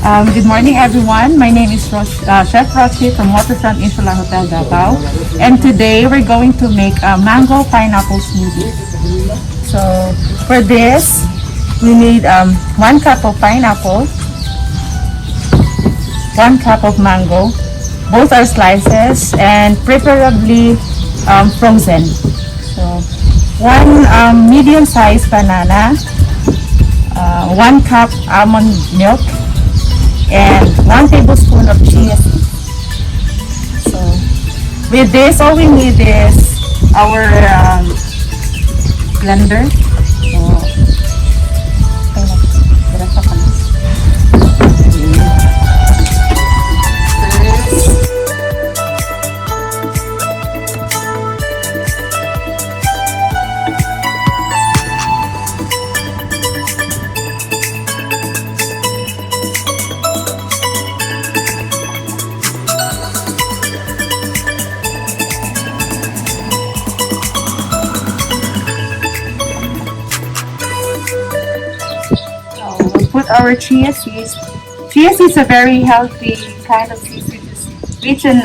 Good morning, everyone. My name is Chef Roche from Waterfront Insula Hotel, Davao. And today we're going to make a mango pineapple smoothie. So for this, we need 1 cup of pineapple, 1 cup of mango. Both are slices and preferably frozen. So 1 medium-sized banana, 1 cup almond milk, and 1 tablespoon of chia seeds. So with this, all we need is our blender. Put our chia seeds. Chia seeds are very healthy kind of seeds which is rich in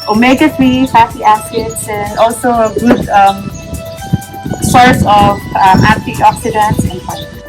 omega-3 fatty acids and also a good source of antioxidants and fiber.